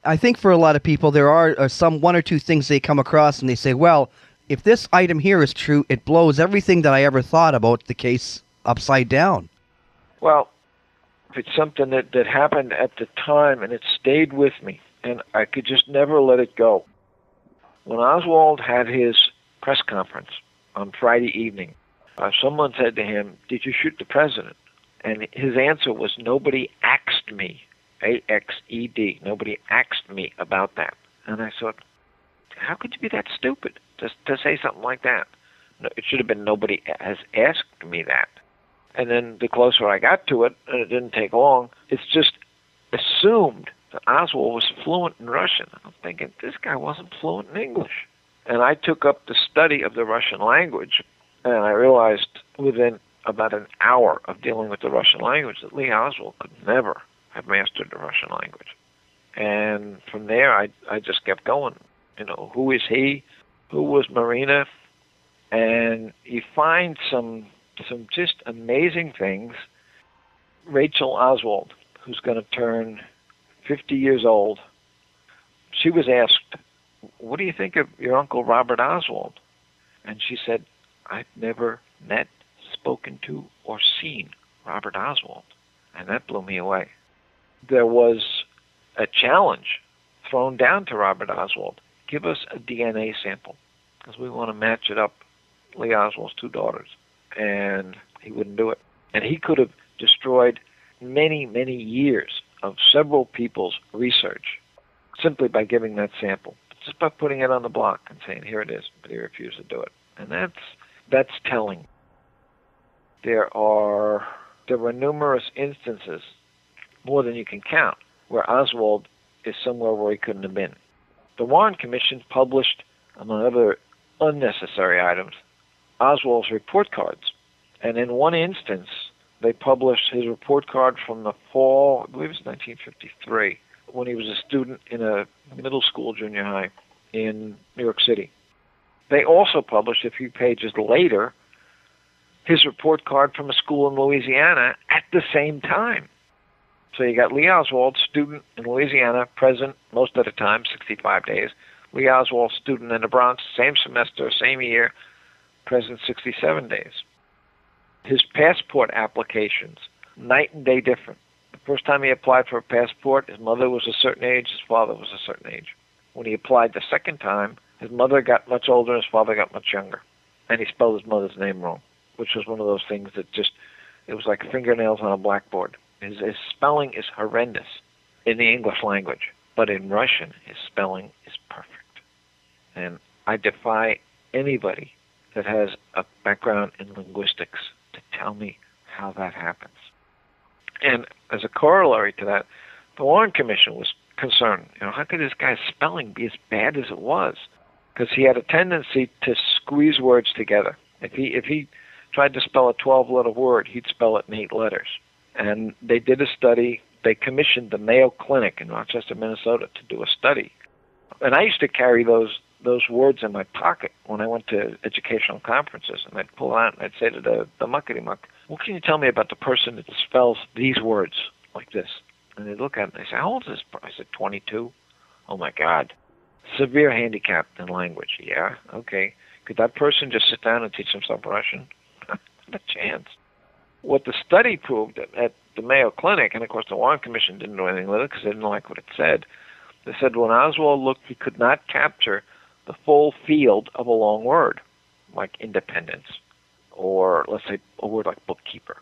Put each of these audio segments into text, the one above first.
I think for a lot of people, there are some one or two things they come across and they say, well, if this item here is true, it blows everything that I ever thought about the case upside down. Well, if it's something that happened at the time and it stayed with me and I could just never let it go. When Oswald had his press conference on Friday evening, someone said to him, "Did you shoot the president?" And his answer was, "Nobody axed me." A-X-E-D. Nobody axed me about that. And I thought, how could you be that stupid to say something like that? No, it should have been, "Nobody has asked me that." And then the closer I got to it, and it didn't take long, it's just assumed that Oswald was fluent in Russian. I'm thinking, this guy wasn't fluent in English. And I took up the study of the Russian language, and I realized within about an hour of dealing with the Russian language that Lee Oswald could never have mastered the Russian language. And from there, I just kept going. You know, who is he? Who was Marina? And you find some just amazing things. Rachel Oswald, who's going to turn 50 years old, she was asked, "What do you think of your Uncle Robert Oswald?" And she said, "I've never met, spoken to, or seen Robert Oswald." And that blew me away. There was a challenge thrown down to Robert Oswald. Give us a DNA sample, because we want to match it up, Lee Oswald's two daughters. And he wouldn't do it. And he could have destroyed many, many years of several people's research simply by giving that sample, just by putting it on the block and saying, "Here it is," but he refused to do it. And that's telling. There were numerous instances, more than you can count, where Oswald is somewhere where he couldn't have been. The Warren Commission published, among other unnecessary items, Oswald's report cards. And in one instance, they published his report card from the fall, I believe it was 1953, when he was a student in a middle school, junior high in New York City. They also published, a few pages later, his report card from a school in Louisiana at the same time. So you got Lee Oswald, student in Louisiana, present most of the time, 65 days. Lee Oswald, student in the Bronx, same semester, same year, present 67 days. His passport applications, night and day different. The first time he applied for a passport, his mother was a certain age, his father was a certain age. When he applied the second time, his mother got much older, his father got much younger. And he spelled his mother's name wrong, which was one of those things that just, it was like fingernails on a blackboard. His spelling is horrendous in the English language, but in Russian, his spelling is perfect. And I defy anybody that has a background in linguistics to tell me how that happens. And as a corollary to that, the Warren Commission was concerned. You know, how could this guy's spelling be as bad as it was? Because he had a tendency to squeeze words together. If he tried to spell a 12-letter word, he'd spell it in 8 letters. And they did a study. They commissioned the Mayo Clinic in Rochester, Minnesota, to do a study. And I used to carry those words in my pocket when I went to educational conferences, and I'd pull it out and I'd say to the muckety-muck, "What can you tell me about the person that spells these words like this?" And they'd look at it and they'd say, "How old is this?" I said, 22. "Oh, my God. Severe handicap in language." "Yeah, okay. Could that person just sit down and teach himself Russian?" Not a chance. What the study proved at the Mayo Clinic, and of course the Warren Commission didn't do anything with it because they didn't like what it said, they said when Oswald looked, he could not capture the full field of a long word, like independence, or let's say a word like bookkeeper.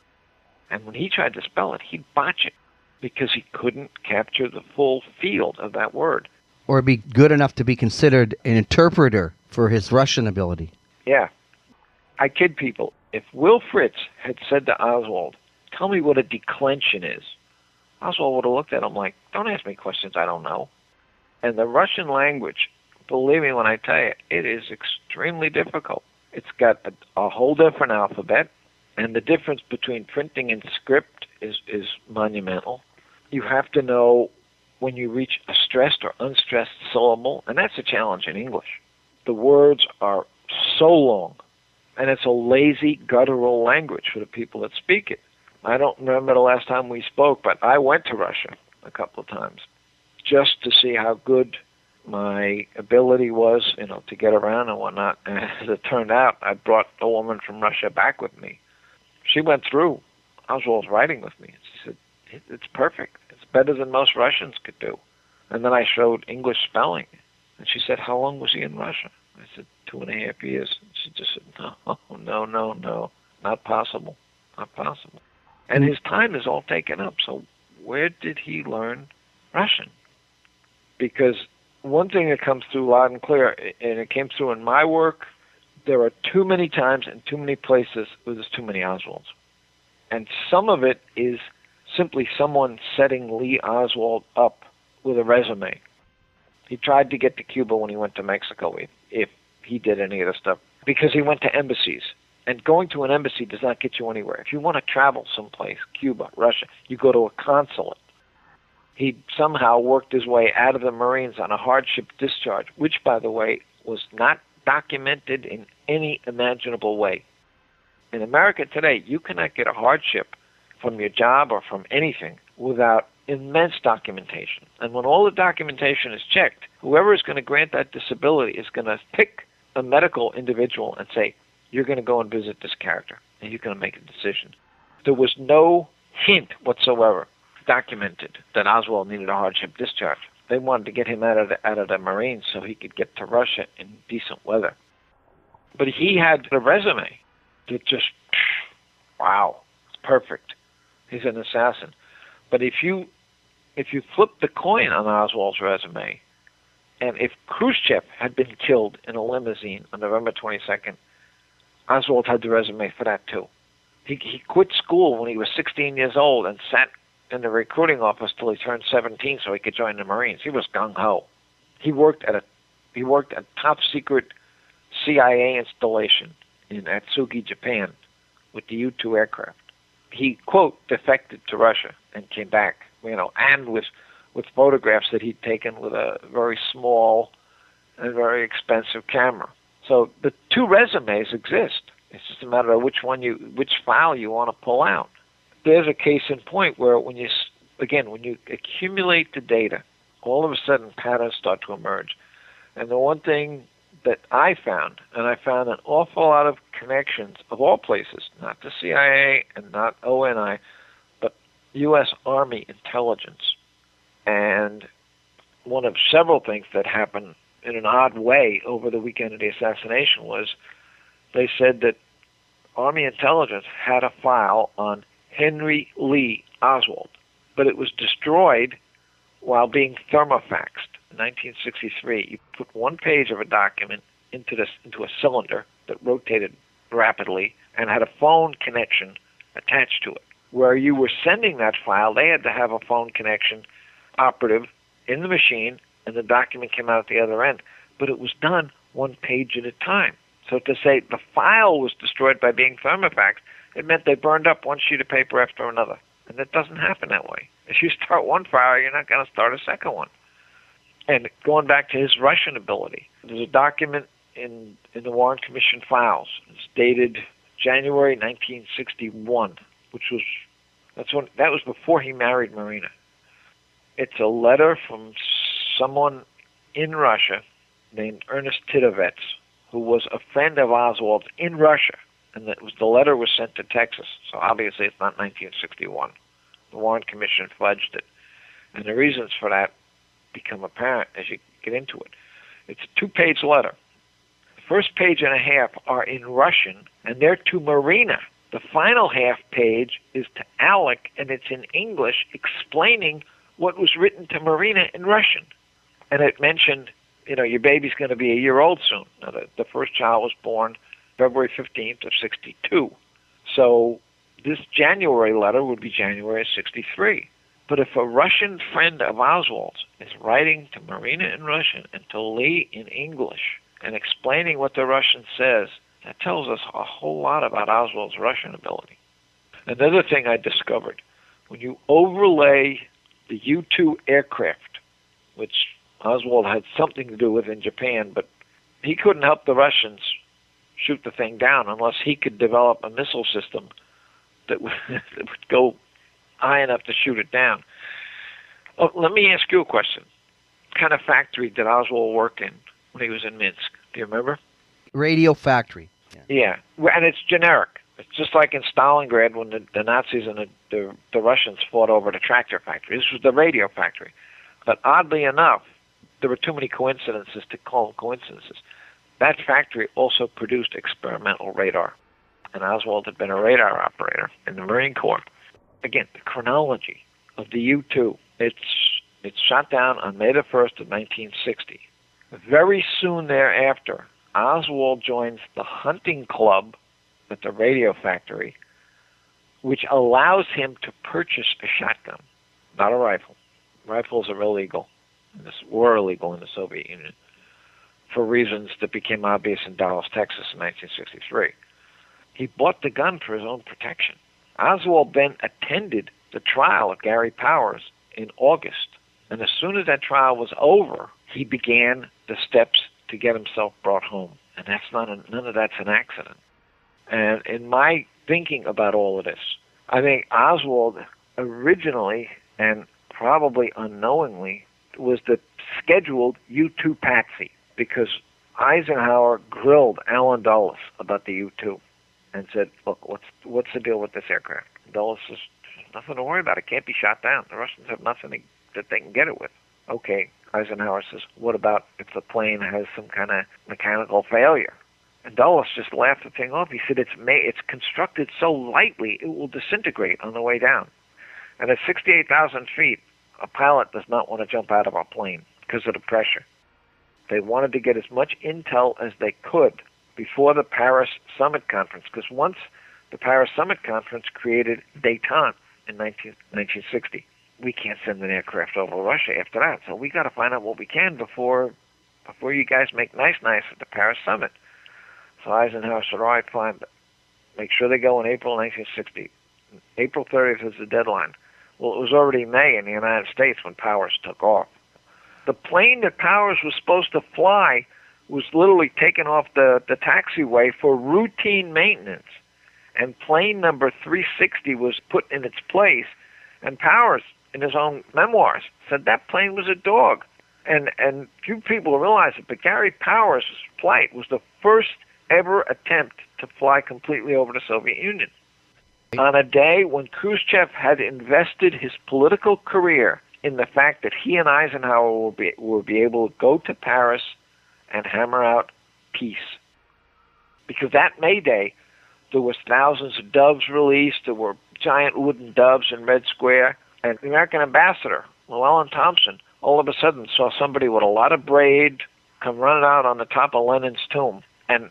And when he tried to spell it, he'd botch it because he couldn't capture the full field of that word. Or be good enough to be considered an interpreter for his Russian ability. Yeah. I kid people. If Will Fritz had said to Oswald, "Tell me what a declension is," Oswald would have looked at him like, "Don't ask me questions I don't know." And the Russian language, believe me when I tell you, it is extremely difficult. It's got a whole different alphabet, and the difference between printing and script is monumental. You have to know when you reach a stressed or unstressed syllable, and that's a challenge in English. The words are so long, and it's a lazy, guttural language for the people that speak it. I don't remember the last time we spoke, but I went to Russia a couple of times. just to see how good my ability was, to get around and whatnot. And as it turned out, I brought a woman from Russia back with me. She went through Oswald's writing with me. She said, it's perfect. It's better than most Russians could do. And then I showed English spelling. And she said, how long was he in Russia? I said, 2.5 years. And she just said, no, not possible, not possible. And his time is all taken up. So where did he learn Russian? Because one thing that comes through loud and clear, and it came through in my work, there are too many times and too many places where there's too many Oswalds. And some of it is simply someone setting Lee Oswald up with a resume. He tried to get to Cuba when he went to Mexico, if he did any of the stuff, because he went to embassies. And going to an embassy does not get you anywhere. If you want to travel someplace, Cuba, Russia, you go to a consulate. He somehow worked his way out of the Marines on a hardship discharge, which, by the way, was not documented in any imaginable way. In America today, you cannot get a hardship from your job or from anything without immense documentation. And when all the documentation is checked, whoever is going to grant that disability is going to pick a medical individual and say, you're going to go and visit this character, and you're going to make a decision. There was no hint whatsoever documented that Oswald needed a hardship discharge. They wanted to get him out of the Marines so he could get to Russia in decent weather. But he had a resume that just, wow, it's perfect. He's an assassin. But if you flip the coin on Oswald's resume, and if Khrushchev had been killed in a limousine on November 22nd, Oswald had the resume for that too. He quit school when he was 16 years old and sat in the recruiting office till he turned 17 so he could join the Marines. He was gung-ho. He worked at a top secret CIA installation in Atsugi, Japan, with the U-2 aircraft. He, quote, defected to Russia and came back, and with photographs that he'd taken with a very small and very expensive camera. So the two resumes exist. It's just a matter of which file you want to pull out. There's a case in point where when you accumulate the data, all of a sudden patterns start to emerge. And the one thing that I found, and I found an awful lot of connections of all places, not the CIA and not ONI, but U.S. Army intelligence. And one of several things that happened in an odd way over the weekend of the assassination was they said that Army intelligence had a file on Henry Lee Oswald, but it was destroyed while being thermofaxed. In 1963, you put one page of a document into a cylinder that rotated rapidly and had a phone connection attached to it. Where you were sending that file, they had to have a phone connection operative in the machine, and the document came out at the other end. But it was done one page at a time. So to say the file was destroyed by being thermofaxed, it meant they burned up one sheet of paper after another. And that doesn't happen that way. If you start one file, you're not going to start a second one. And going back to his Russian ability, there's a document in the Warren Commission files. It's dated January 1961, that was before he married Marina. It's a letter from someone in Russia named Ernest Tidovets, who was a friend of Oswald's in Russia, and the letter was sent to Texas. So obviously it's not 1961. The Warren Commission fudged it. And the reasons for that become apparent as you get into it. It's a 2-page letter. The first page and a half are in Russian, and they're to Marina. The final half page is to Alec, and it's in English, explaining what was written to Marina in Russian. And it mentioned, your baby's going to be a year old soon. Now, the first child was born February 15th of 62. So this January letter would be January of 63. But if a Russian friend of Oswald's is writing to Marina in Russian and to Lee in English and explaining what the Russian says, that tells us a whole lot about Oswald's Russian ability. Another thing I discovered, when you overlay the U-2 aircraft, which Oswald had something to do with in Japan, but he couldn't help the Russians shoot the thing down unless he could develop a missile system that would go high enough to shoot it down. Oh, let me ask you a question. kind of factory did Oswald work in when he was in Minsk? Do you remember? Radio factory. Yeah, and it's generic. It's just like in Stalingrad when the Nazis and the Russians fought over the tractor factory. This was the radio factory. But oddly enough, there were too many coincidences to call them coincidences. That factory also produced experimental radar. And Oswald had been a radar operator in the Marine Corps. Again, the chronology of the U-2. It's shot down on May the 1st of 1960. Very soon thereafter, Oswald joins the hunting club at the radio factory, which allows him to purchase a shotgun, not a rifle. Rifles are illegal. Were illegal in the Soviet Union for reasons that became obvious in Dallas, Texas in 1963. He bought the gun for his own protection. Oswald then attended the trial of Gary Powers in August. And as soon as that trial was over, he began the steps to get himself brought home. And none of that's an accident. And in my thinking about all of this, I think Oswald originally and probably unknowingly was the scheduled U-2 patsy, because Eisenhower grilled Allen Dulles about the U-2 and said, look, what's the deal with this aircraft? Dulles says, nothing to worry about. It can't be shot down. The Russians have nothing that they can get it with. Okay, Eisenhower says, what about if the plane has some kind of mechanical failure? And Dulles just laughed the thing off. He said, it's constructed so lightly, it will disintegrate on the way down. And at 68,000 feet, a pilot does not want to jump out of a plane because of the pressure. They wanted to get as much intel as they could before the Paris Summit Conference, because once the Paris Summit Conference created détente in 1960, we can't send an aircraft over Russia after that. So we got to find out what we can before you guys make nice at the Paris Summit. So Eisenhower said, all right, fine, but make sure they go in April 1960. April 30th is the deadline. Well, it was already May in the United States when Powers took off. The plane that Powers was supposed to fly was literally taken off the taxiway for routine maintenance. And plane number 360 was put in its place. And Powers, in his own memoirs, said that plane was a dog. And few people realize it, but Gary Powers' flight was the first ever attempt to fly completely over the Soviet Union. On a day when Khrushchev had invested his political career in the fact that he and Eisenhower will be able to go to Paris and hammer out peace. Because that May Day, there was thousands of doves released, there were giant wooden doves in Red Square, and the American ambassador, Llewellyn Thompson, all of a sudden saw somebody with a lot of braid come running out on the top of Lenin's tomb, and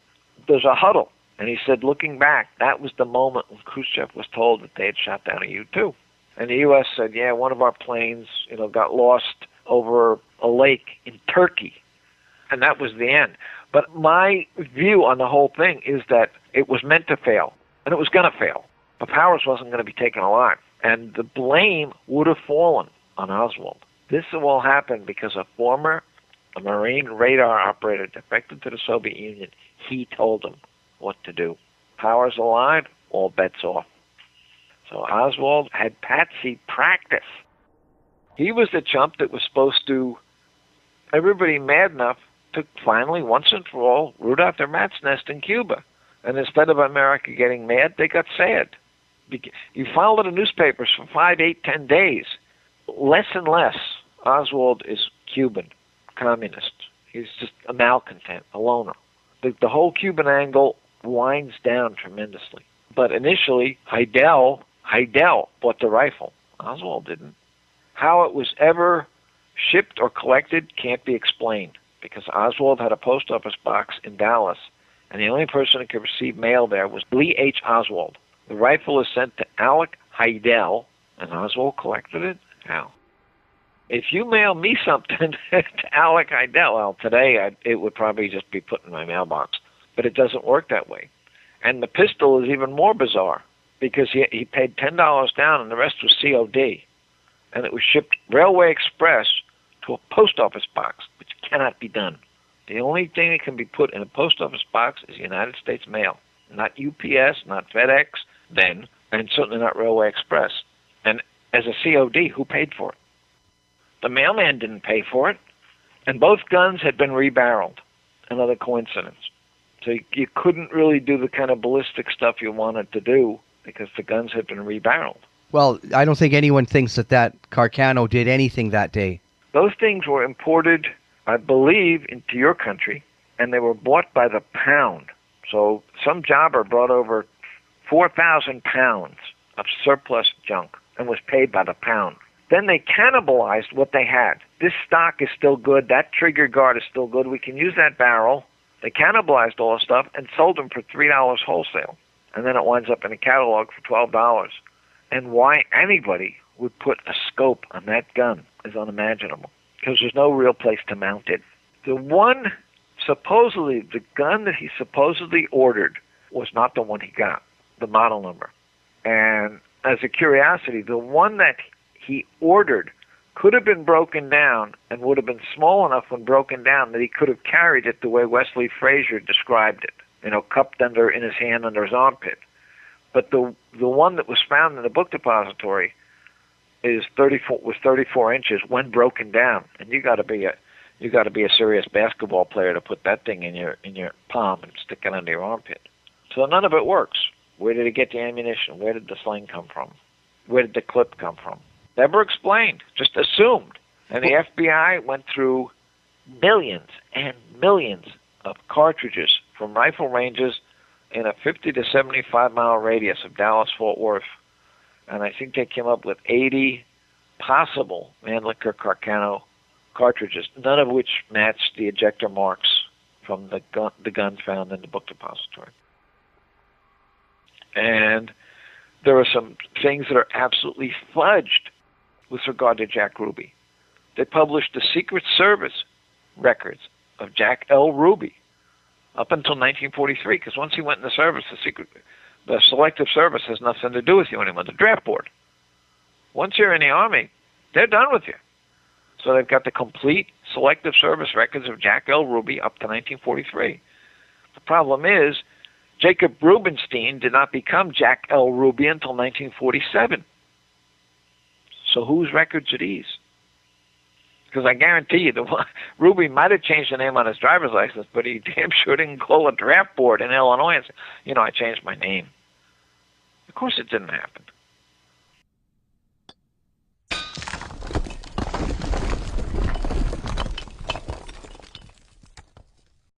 there's a huddle. And he said, looking back, that was the moment when Khrushchev was told that they had shot down a U-2. And the U.S. said, yeah, one of our planes, got lost over a lake in Turkey. And that was the end. But my view on the whole thing is that it was meant to fail, and it was going to fail. But Powers wasn't going to be taken alive. And the blame would have fallen on Oswald. This all happened because a Marine radar operator defected to the Soviet Union. He told them what to do. Powers alive, all bets off. So Oswald had patsy practice. He was the chump that was supposed to, everybody mad enough to finally, once and for all, root out their rat's nest in Cuba. And instead of America getting mad, they got sad. You followed the newspapers for 5, 8, 10 days. Less and less, Oswald is Cuban, communist. He's just a malcontent, a loner. The whole Cuban angle winds down tremendously. But initially, Heidel bought the rifle. Oswald didn't. How it was ever shipped or collected can't be explained, because Oswald had a post office box in Dallas, and the only person who could receive mail there was Lee H. Oswald. The rifle is sent to Alec Heidel, and Oswald collected it? How? If you mail me something to Alec Heidel, well, today it would probably just be put in my mailbox. But it doesn't work that way. And the pistol is even more bizarre, because he paid $10 down and the rest was COD. And it was shipped Railway Express to a post office box, which cannot be done. The only thing that can be put in a post office box is United States mail. Not UPS, not FedEx then, and certainly not Railway Express. And as a COD, who paid for it? The mailman didn't pay for it. And both guns had been rebarreled. Another coincidence. So you couldn't really do the kind of ballistic stuff you wanted to do because the guns had been rebarreled. Well, I don't think anyone thinks that Carcano did anything that day. Those things were imported, I believe, into your country, and they were bought by the pound. So some jobber brought over 4,000 pounds of surplus junk and was paid by the pound. Then they cannibalized what they had. This stock is still good. That trigger guard is still good. We can use that barrel. They cannibalized all the stuff and sold them for $3 wholesale. And then it winds up in a catalog for $12. And why anybody would put a scope on that gun is unimaginable, because there's no real place to mount it. The gun that he supposedly ordered was not the one he got, the model number. And as a curiosity, the one that he ordered could have been broken down and would have been small enough when broken down that he could have carried it the way Wesley Frazier described it, cupped in his hand under his armpit. But the one that was found in the book depository was 34 inches when broken down, and you got to be a serious basketball player to put that thing in your palm and stick it under your armpit. So none of it works. Where did he get the ammunition? Where did the sling come from? Where did the clip come from? Never explained, just assumed. And the FBI went through millions and millions of cartridges from rifle ranges in a 50 to 75 mile radius of Dallas-Fort Worth. And I think they came up with 80 possible Mannlicher Carcano cartridges, none of which matched the ejector marks from the guns found in the book depository. And there are some things that are absolutely fudged with regard to Jack Ruby. They published the Secret Service records of Jack L. Ruby up until 1943, because once he went in the service, the Selective Service has nothing to do with you anymore, the draft board. Once you're in the Army, they're done with you. So they've got the complete Selective Service records of Jack L. Ruby up to 1943. The problem is, Jacob Rubenstein did not become Jack L. Ruby until 1947. So whose records are these? Because I guarantee you, Ruby might have changed the name on his driver's license, but he damn sure didn't call a draft board in Illinois and say, I changed my name. Of course it didn't happen.